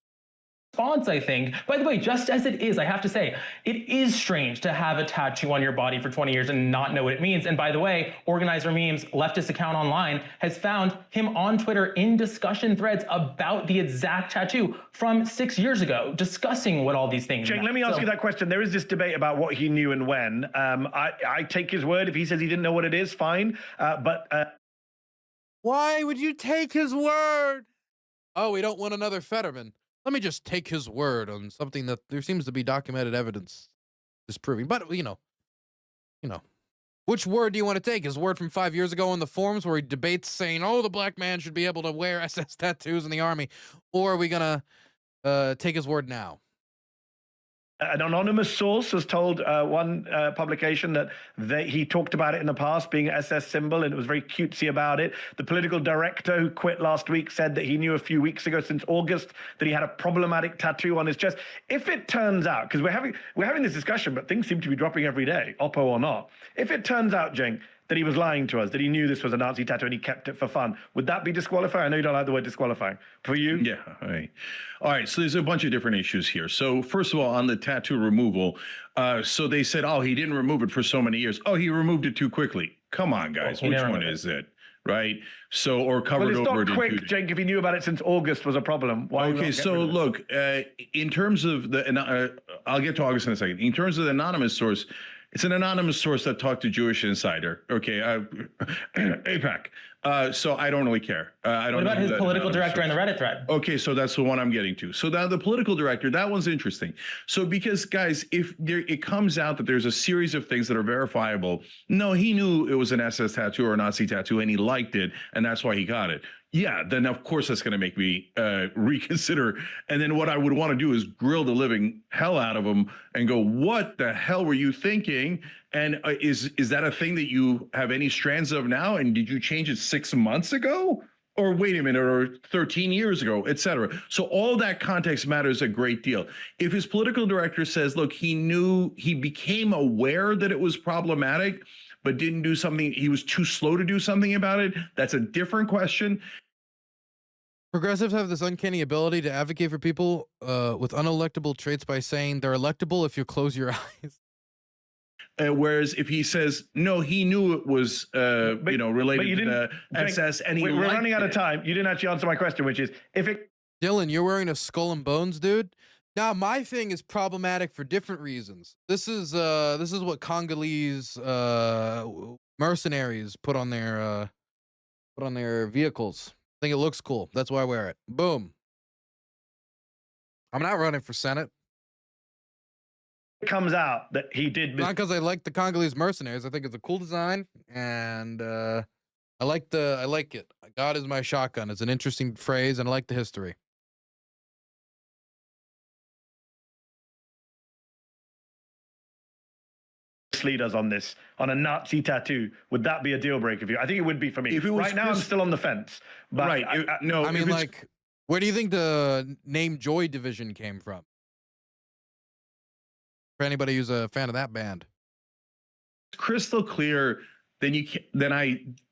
I think. By the way, just as it is, I have to say, it is strange to have a tattoo on your body for 20 years and not know what it means. And by the way, Organizer Memes, leftist account online, has found him on Twitter in discussion threads about the exact tattoo from 6 years ago, discussing what all these things Cenk, let me ask you that question. There is this debate about what he knew and when. I take his word. If he says he didn't know what it is, fine. But why would you take his word? Oh, we don't want another Fetterman. let me just take his word on something that there seems to be documented evidence disproving. But you know, which word do you want to take? His word from 5 years ago in the forums where he debates saying, "Oh, the black man should be able to wear SS tattoos in the army," or are we gonna take his word now? An anonymous source has told one publication that he talked about it in the past being an SS symbol, and it was very cutesy about it. The political director who quit last week said that he knew a few weeks ago, since August, that he had a problematic tattoo on his chest. If it turns out, because we're having this discussion, but things seem to be dropping every day, Oppo or not. If it turns out, Cenk, that he was lying to us, that he knew this was a Nazi tattoo and he kept it for fun, would that be disqualifying? I know you don't like the word disqualifying. For you? Yeah. All right. So there's a bunch of different issues here. So first of all, on the tattoo removal, so they said, oh, he didn't remove it for so many years. Oh, he removed it too quickly. Come on, guys. Which one is it? Right? So, or covered over. Well, it's not quick, Cenk. If he knew about it since August was a problem. Why? Okay, so look, in terms of the, I'll get to August in a second. In terms of the anonymous source, it's an anonymous source that talked to Jewish Insider. Okay, APAC. So I don't really care. I don't. What about his political director in the Reddit thread? Okay, so that's the one I'm getting to. So now the political director, that one's interesting. So because guys, if it comes out that there's a series of things that are verifiable, no, he knew it was an SS tattoo or a Nazi tattoo, and he liked it, and that's why he got it. Yeah, then of course that's going to make me reconsider. And then what I would want to do is grill the living hell out of him and go, "What the hell were you thinking?" And is that a thing that you have any strands of now? And did you change it 6 months ago? Or wait a minute, or 13 years ago, et cetera. So all that context matters a great deal. If his political director says, look, he became aware that it was problematic, but didn't do something, he was too slow to do something about it, that's a different question. Progressives have this uncanny ability to advocate for people with unelectable traits by saying they're electable if you close your eyes. Whereas if he says, no, he knew it was, related to the SS, and we're running out of time. You didn't actually answer my question, which is, if it... Dylan, you're wearing a skull and bones, dude? Now, my thing is problematic for different reasons. This is what Congolese mercenaries put on their vehicles. I think it looks cool. That's why I wear it. Boom. I'm not running for Senate. Comes out that he did not because I like the Congolese mercenaries. I think it's a cool design, and I like it. God is my shotgun. It's an interesting phrase, and I like the history. Lead us on this, on a Nazi tattoo, would that be a deal breaker for you? I think it would be for me. If it was right now, I'm still on the fence. But right. I mean, like, where do you think the name Joy Division came from? For anybody who's a fan of that band, crystal clear. Then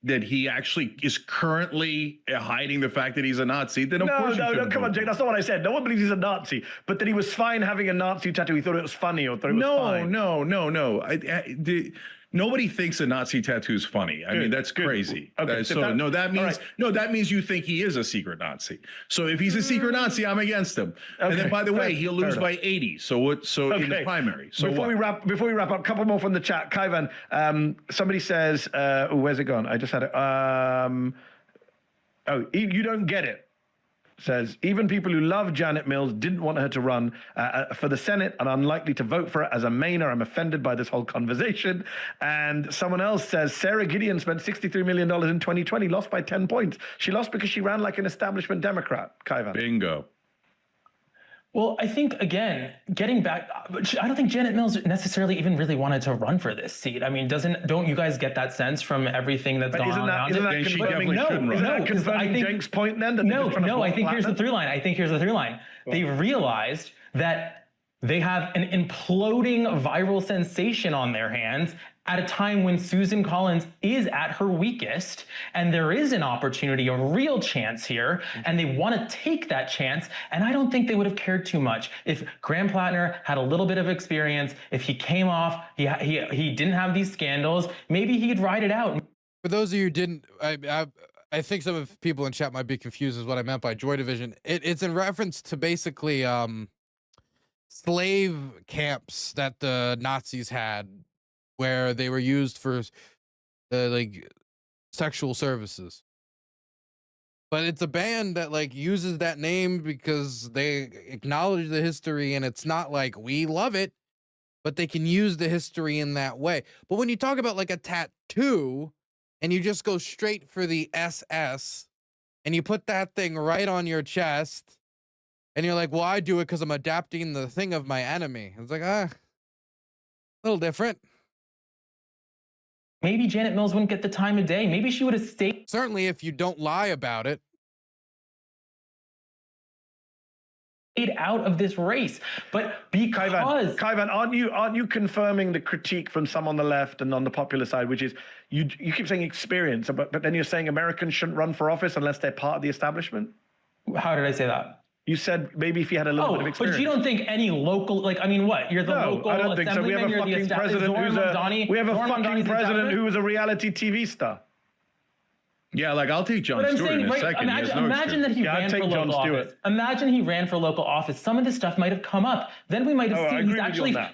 that he actually is currently hiding the fact that he's a Nazi. Then of course no, come on, Jake. That's not what I said. No one believes he's a Nazi, but that he was fine having a Nazi tattoo. He thought it was funny, or thought it was fine. No. Nobody thinks a Nazi tattoo is funny. I mean, that's crazy. Okay, that means you think he is a secret Nazi. So if he's a secret Nazi, I'm against him. Okay, and then, by the way, he'll lose by 80. So what? So in the primary. So before we wrap up, a couple more from the chat. Kaivan, somebody says, where's it gone? I just had it. You don't get it. Says, even people who love Janet Mills didn't want her to run for the Senate and unlikely to vote for it. As a Mainer, I'm offended by this whole conversation. And someone else says, Sarah Gideon spent $63 million in 2020, lost by 10 points. She lost because she ran like an establishment Democrat. Kaivan. Bingo. Well, I think, again, getting back, I don't think Janet Mills necessarily even really wanted to run for this seat. I mean, don't you guys get that sense from everything that's gone on? Isn't that confirming Cenk's point then? No, I think here's the through line. They realized that they have an imploding viral sensation on their hands at a time when Susan Collins is at her weakest, and there is an opportunity, a real chance here, and they want to take that chance, and I don't think they would have cared too much if Graham Platner had a little bit of experience, if he came off, he didn't have these scandals, maybe he'd ride it out. For those of you who didn't, I think some of people in chat might be confused as what I meant by Joy Division. It's in reference to basically slave camps that the Nazis had, where they were used for like sexual services. But it's a band that like uses that name because they acknowledge the history, and it's not like we love it, but they can use the history in that way. But when you talk about like a tattoo and you just go straight for the SS and you put that thing right on your chest and you're like, well, I do it because I'm adapting the thing of my enemy. It's like, a little different. Maybe Janet Mills wouldn't get the time of day. Maybe she would have stayed Certainly if you don't lie about it. out of this race. But because Kaivan, aren't you confirming the critique from some on the left and on the popular side, which is you keep saying experience, but then you're saying Americans shouldn't run for office unless they're part of the establishment? How did I say that? You said maybe if you had a little bit of experience. But you don't think any local, like, I mean, what? You're the local I don't think so. We have a fucking president who was a reality TV star. Yeah, like I'll take Jon Stewart in a second. Imagine that he ran for local office. Imagine he ran for local office. Some of this stuff might have come up. Then we might have seen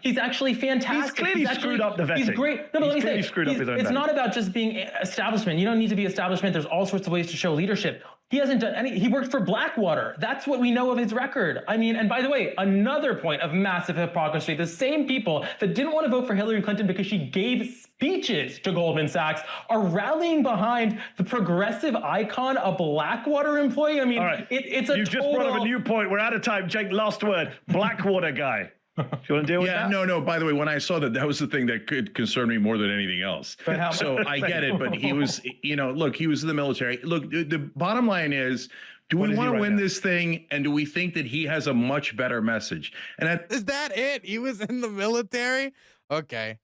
he's actually fantastic. He's clearly screwed up the vetting. He's great. No, but let me say, it's not about just being establishment. You don't need to be establishment. There's all sorts of ways to show leadership. He hasn't done any. He worked for Blackwater. That's what we know of his record. I mean, and by the way, another point of massive hypocrisy. The same people that didn't want to vote for Hillary Clinton because she gave speeches to Goldman Sachs are rallying behind the progressive icon, a Blackwater employee. I mean, it's a You just brought up a new point. We're out of time. Jake, last word. Blackwater guy. Do you want to deal with that? No. By the way, when I saw that, that was the thing that could concern me more than anything else. So I get it, but he was, look, he was in the military. Look, the bottom line is, do we want to win this thing, and do we think that he has a much better message? And is that it? He was in the military? Okay.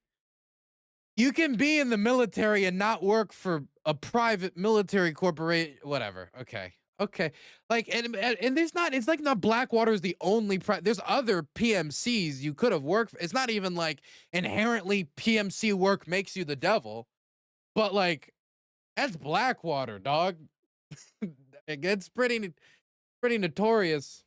You can be in the military and not work for a private military corporation, whatever. Okay. Like, and there's not, it's like not Blackwater is the only, there's other PMCs you could have worked for. It's not even like inherently PMC work makes you the devil, but like, that's Blackwater, dog. It's pretty notorious.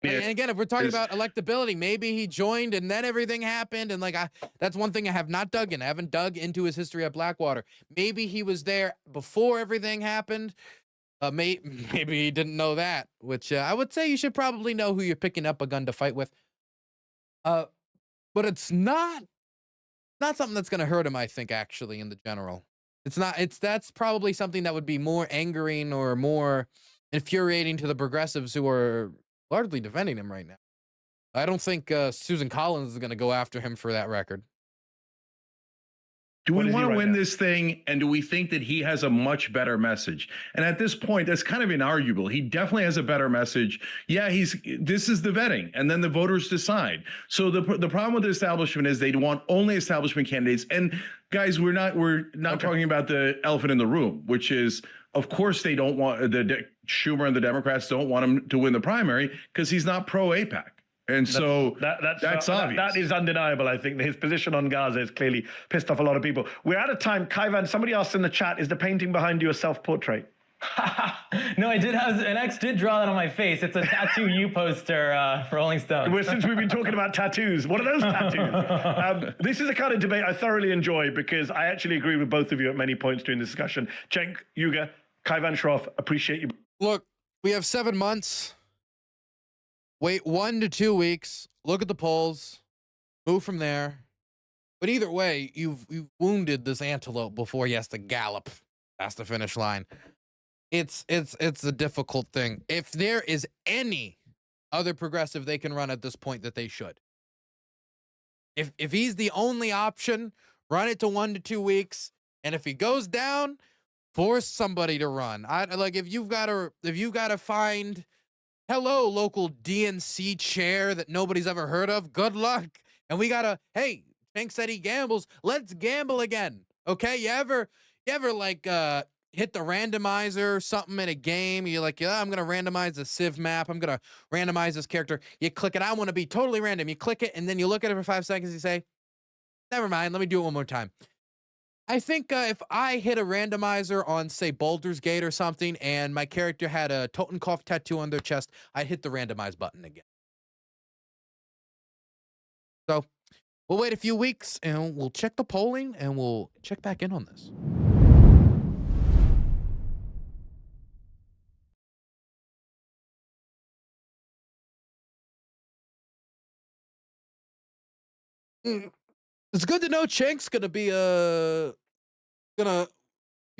Yeah. And again, if we're talking about electability, maybe he joined and then everything happened. And like, that's one thing I have not dug in. I haven't dug into his history at Blackwater. Maybe he was there before everything happened. Maybe he didn't know that, which I would say you should probably know who you're picking up a gun to fight with. But it's not something that's going to hurt him, I think, actually, in the general. That's probably something that would be more angering or more infuriating to the progressives who are largely defending him right now. I don't think Susan Collins is going to go after him for that record. Do we want to win this thing, and do we think that he has a much better message? And at this point, that's kind of inarguable. He definitely has a better message. Yeah, this is the vetting, and then the voters decide. So the problem with the establishment is they want only establishment candidates. And guys, we're not talking about the elephant in the room, which is, of course, they don't want Schumer and the Democrats don't want him to win the primary because he's not pro AIPAC. And so that's obvious. That is undeniable. I think his position on Gaza is clearly pissed off a lot of people. We're out of time. Kaivan, somebody asked in the chat, is the painting behind you a self-portrait? No, I did have an ex did draw that on my face. It's a tattoo you poster for Rolling Stone. Well, since we've been talking about tattoos, what are those tattoos? This is a kind of debate I thoroughly enjoy because I actually agree with both of you at many points during this discussion. Cenk Uygur, Kaivan Shroff, appreciate you. Look, we have 7 months. Wait 1 to 2 weeks, look at the polls, move from there. But either way, you've wounded this antelope before he has to gallop past the finish line. It's a difficult thing. If there is any other progressive they can run at this point, that they should. If he's the only option, run it to 1 to 2 weeks. And if he goes down, force somebody to run. If you've got to find, hello, local DNC chair that nobody's ever heard of, good luck. And we gotta, hey, Cenk said he gambles. Let's gamble again. Okay? You ever like hit the randomizer or something in a game? You're like, yeah, I'm gonna randomize the Civ map. I'm gonna randomize this character. You click it. I want to be totally random. You click it, and then you look at it for 5 seconds. You say, never mind. Let me do it one more time. I think if I hit a randomizer on, say, Baldur's Gate or something, and my character had a Totenkopf tattoo on their chest, I'd hit the randomize button again. So we'll wait a few weeks, and we'll check the polling, and we'll check back in on this. Mm. It's good to know Cenk's gonna be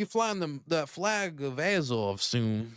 flying the flag of Azov soon.